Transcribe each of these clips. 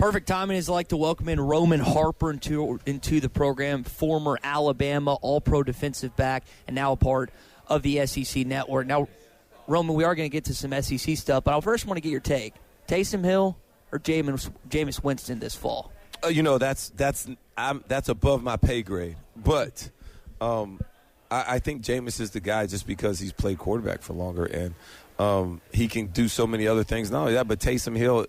Perfect timing is like to welcome in Roman Harper into the program, former Alabama All-Pro defensive back, and now a part of the SEC network. Now, Roman, we are going to get to some SEC stuff, but I first want to get your take. Taysom Hill or Jameis Winston this fall? That's above my pay grade. But I think Jameis is the guy just because he's played quarterback for longer and he can do so many other things. Not only that, but Taysom Hill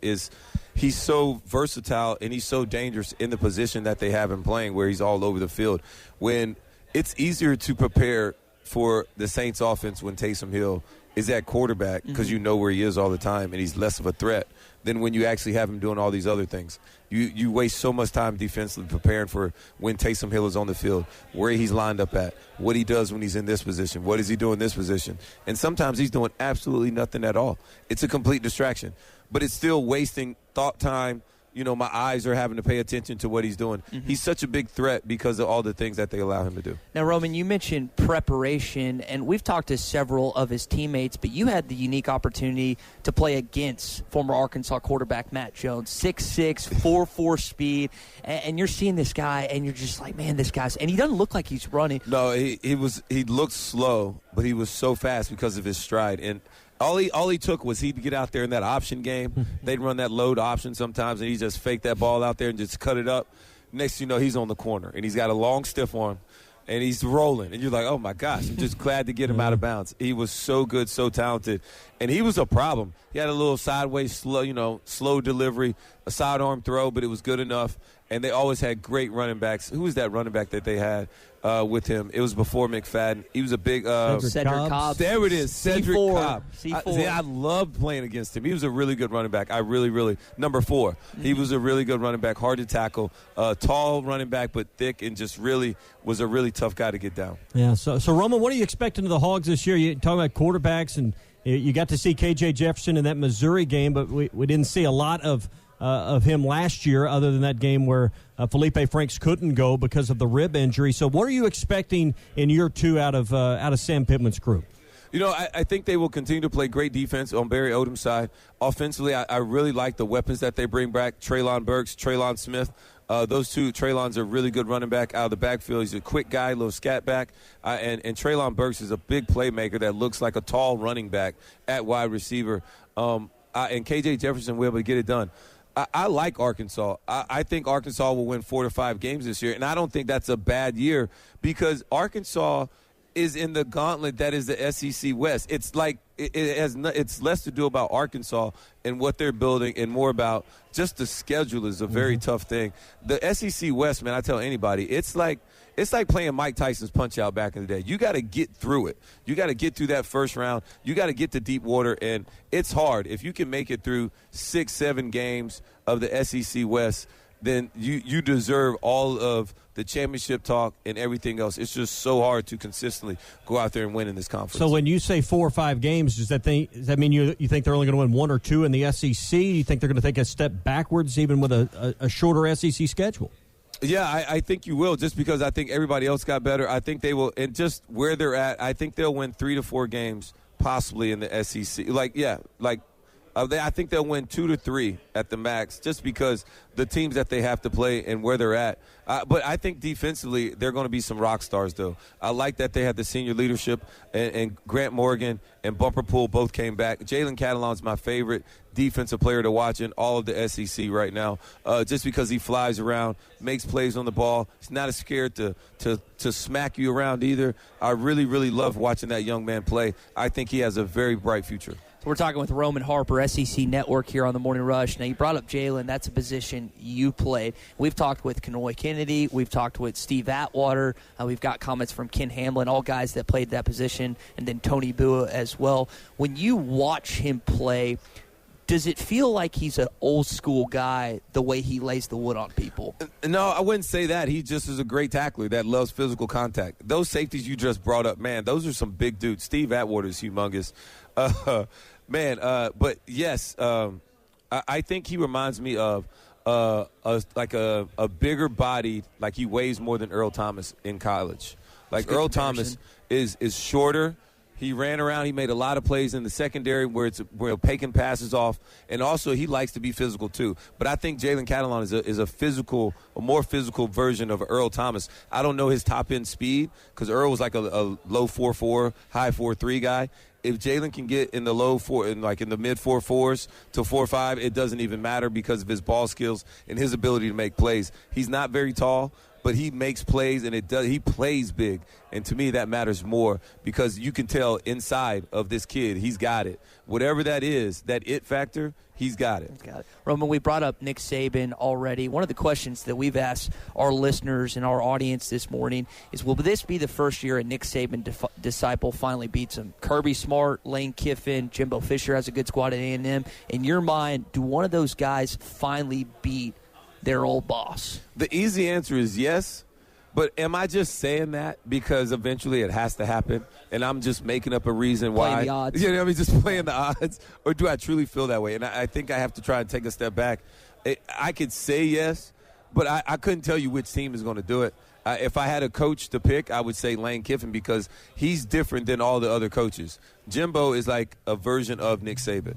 he's so versatile and he's so dangerous in the position that they have him playing where he's all over the field. When it's easier to prepare for the Saints offense when Taysom Hill is at quarterback because you know where he is all the time and he's less of a threat than when you actually have him doing all these other things. You waste so much time defensively preparing for when Taysom Hill is on the field, where he's lined up at, what he does when he's in this position, what does he do in this position. And sometimes he's doing absolutely nothing at all. It's a complete distraction. But it's still wasting thought time. You know, my eyes are having to pay attention to what he's doing. He's such a big threat because of all the things that they allow him to do. Now, Roman, you mentioned preparation, and we've talked to several of his teammates, but you had the unique opportunity to play against former Arkansas quarterback Matt Jones, 6'6", 4.4 speed, and you're seeing this guy, and you're just like, man, this guy's – and he doesn't look like he's running. No, he looked slow, but he was so fast because of his stride. And all he took was he'd get out there in that option game. They'd run that load option sometimes, and he just fake that ball out there and just cut it up. Next thing you know, he's on the corner, and he's got a long stiff arm, and he's rolling. And you're like, oh, my gosh, I'm just glad to get him out of bounds. He was so good, so talented. And he was a problem. He had a little sideways, slow delivery, a sidearm throw, but it was good enough. And they always had great running backs. Who was that running back that they had with him? It was before McFadden. He was a big Cedric Cobb. There it is, Cedric Cobb. C4. I loved playing against him. He was a really good running back. Number 4. He was a really good running back, hard to tackle, tall running back, but thick and just really was a really tough guy to get down. Yeah, so Roman, what are you expecting of the Hogs this year? You're talking about quarterbacks, and you got to see K.J. Jefferson in that Missouri game, but we didn't see a lot of him last year other than that game where Felipe Franks couldn't go because of the rib injury. So what are you expecting in year 2 out of Sam Pittman's group? You know, I think they will continue to play great defense on Barry Odom's side. Offensively, I really like the weapons that they bring back. Treylon Burks, Treylon Smith. Those two, Treylon's a really good running back out of the backfield. He's a quick guy, little scat back. And Treylon Burks is a big playmaker that looks like a tall running back at wide receiver. And K.J. Jefferson will be able to get it done. I like Arkansas. I think Arkansas will win 4 to 5 games this year, and I don't think that's a bad year because Arkansas is in the gauntlet that is the SEC West. It's like it's less to do about Arkansas and what they're building and more about just the schedule is a very tough thing. The SEC West, man, I tell anybody, it's like playing Mike Tyson's Punch-Out back in the day. You got to get through it. You got to get through that first round. You got to get to deep water, and it's hard. If you can make it through 6-7 games of the SEC West, then you deserve all of the championship talk and everything else. It's just so hard to consistently go out there and win in this conference. So when you say 4 or 5 games, does that mean you think they're only going to win 1 or 2 in the SEC? You think they're going to take a step backwards even with a shorter SEC schedule? Yeah, I think you will, just because I think everybody else got better. I think they will, and just where they're at, I think they'll win 3 to 4 games possibly in the SEC. I think they'll win 2 to 3 at the max, just because the teams that they have to play and where they're at. But I think defensively they're going to be some rock stars, though. I like that they had the senior leadership, and Grant Morgan and Bumper Pool both came back. Jalen Catalon's my favorite defensive player to watch in all of the SEC right now, just because he flies around, makes plays on the ball. He's not as scared to smack you around either. I really, really love watching that young man play. I think he has a very bright future. So we're talking with Roman Harper, SEC Network here on the Morning Rush. Now, you brought up Jalen. That's a position you played. We've talked with Kenoy Kennedy. We've talked with Steve Atwater. We've got comments from Ken Hamlin, all guys that played that position, and then Tony Bua as well. When you watch him play, does it feel like he's an old-school guy the way he lays the wood on people? No, I wouldn't say that. He just is a great tackler that loves physical contact. Those safeties you just brought up, man, those are some big dudes. Steve Atwater is humongous. But yes, I think he reminds me of a bigger body, like he weighs more than Earl Thomas in college. Like Earl Thomas is shorter. He ran around. He made a lot of plays in the secondary where picking passes off. And also, he likes to be physical, too. But I think Jalen Catalon is a more physical version of Earl Thomas. I don't know his top-end speed because Earl was like a low 4.4, high 4.3 guy. If Jalen can get in the low four, in the mid 4.4s to 4.5, it doesn't even matter because of his ball skills and his ability to make plays. He's not very tall, but he makes plays, and he plays big. And to me, that matters more because you can tell inside of this kid, he's got it. Whatever that is, that it factor, he's got it. He's got it. Roman, we brought up Nick Saban already. One of the questions that we've asked our listeners and our audience this morning is, will this be the first year a Nick Saban disciple finally beats him? Kirby Smart, Lane Kiffin, Jimbo Fisher has a good squad at A&M. In your mind, do one of those guys finally beat their old boss? The easy answer is yes, but am I just saying that because eventually it has to happen and I'm just making up a reason why? Playing the odds. You know what I mean? Just playing the odds? Or do I truly feel that way? And I think I have to try and take a step back. I could say yes, but I couldn't tell you which team is going to do it. If I had a coach to pick, I would say Lane Kiffin because he's different than all the other coaches. Jimbo is like a version of Nick Saban.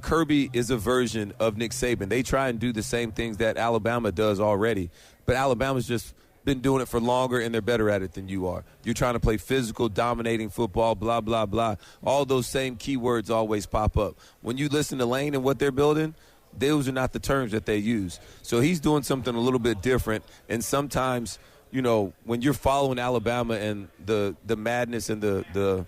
Kirby is a version of Nick Saban. They try and do the same things that Alabama does already, but Alabama's just been doing it for longer, and they're better at it than you are. You're trying to play physical, dominating football, blah, blah, blah. All those same keywords always pop up. When you listen to Lane and what they're building, those are not the terms that they use. So he's doing something a little bit different, and sometimes, you know, when you're following Alabama and the madness and the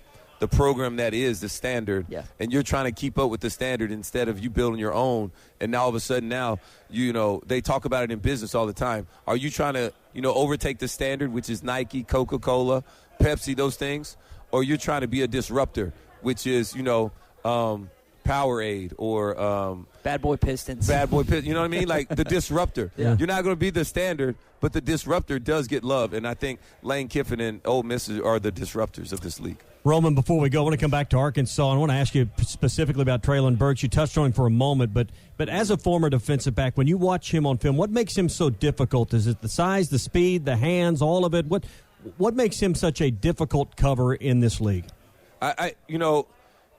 program that is the standard, and you're trying to keep up with the standard instead of you building your own, and now all of a sudden now, you know, they talk about it in business all the time. Are you trying to, you know, overtake the standard, which is Nike, Coca-Cola, Pepsi, those things, or you're trying to be a disruptor, which is, you know, Powerade or Bad Boy Pistons. You know what I mean? Like the disruptor. You're not going to be the standard, but the disruptor does get love. And I think Lane Kiffin and Ole Miss are the disruptors of this league. Roman, before we go, I want to come back to Arkansas. I want to ask you specifically about Treylon Burks. You touched on him for a moment, but as a former defensive back, when you watch him on film, what makes him so difficult? Is it the size, the speed, the hands, all of it? What makes him such a difficult cover in this league?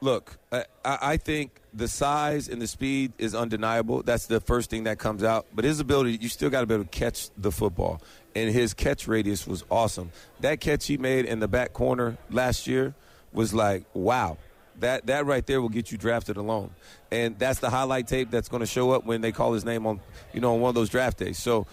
Look, I think the size and the speed is undeniable. That's the first thing that comes out. But his ability, you still got to be able to catch the football. And his catch radius was awesome. That catch he made in the back corner last year was like, wow. That right there will get you drafted alone. And that's the highlight tape that's going to show up when they call his name on, you know, on one of those draft days. So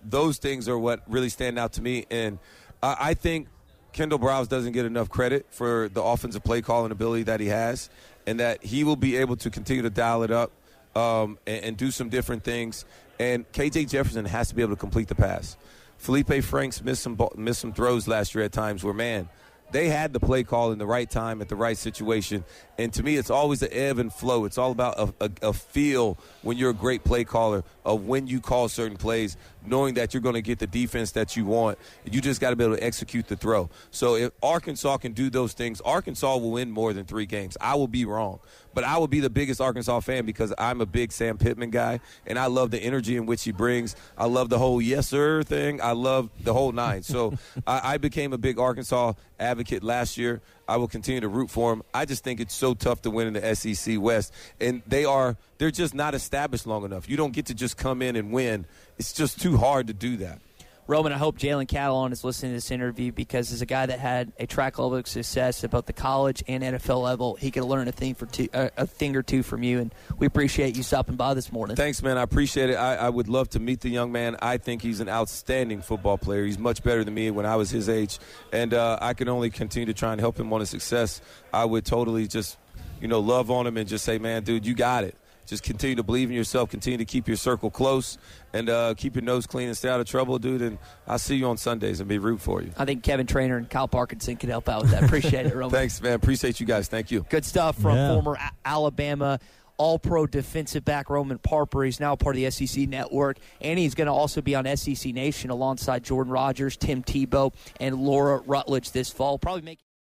those things are what really stand out to me. And I think Kendall Browse doesn't get enough credit for the offensive play calling ability that he has, and that he will be able to continue to dial it up and do some different things. And KJ Jefferson has to be able to complete the pass. Felipe Franks missed some throws last year at times where, man, they had the play call in the right time at the right situation. And to me, it's always an ebb and flow. It's all about a feel when you're a great play caller of when you call certain plays, knowing that you're going to get the defense that you want. You just got to be able to execute the throw. So if Arkansas can do those things, Arkansas will win more than 3 games. I will be wrong. But I will be the biggest Arkansas fan because I'm a big Sam Pittman guy, and I love the energy in which he brings. I love the whole yes, sir thing. I love the whole nine. So I became a big Arkansas advocate last year. I will continue to root for him. I just think it's so tough to win in the SEC West. And they're just not established long enough. You don't get to just come in and win. It's just too hard to do that. Roman, I hope Jalen Catalon is listening to this interview because as a guy that had a track level of success at both the college and NFL level, he could learn a thing or two from you, and we appreciate you stopping by this morning. Thanks, man. I appreciate it. I would love to meet the young man. I think he's an outstanding football player. He's much better than me when I was his age, and I can only continue to try and help him on his success. I would totally just, love on him and just say, man, dude, you got it. Just continue to believe in yourself, continue to keep your circle close, and keep your nose clean and stay out of trouble, dude. And I'll see you on Sundays and be root for you. I think Kevin Traynor and Kyle Parkinson can help out with that. Appreciate it, Roman. Thanks, man. Appreciate you guys. Thank you. Good stuff from former Alabama All-Pro defensive back Roman Harper. He's now part of the SEC Network, and he's going to also be on SEC Nation alongside Jordan Rogers, Tim Tebow, and Laura Rutledge this fall. Probably make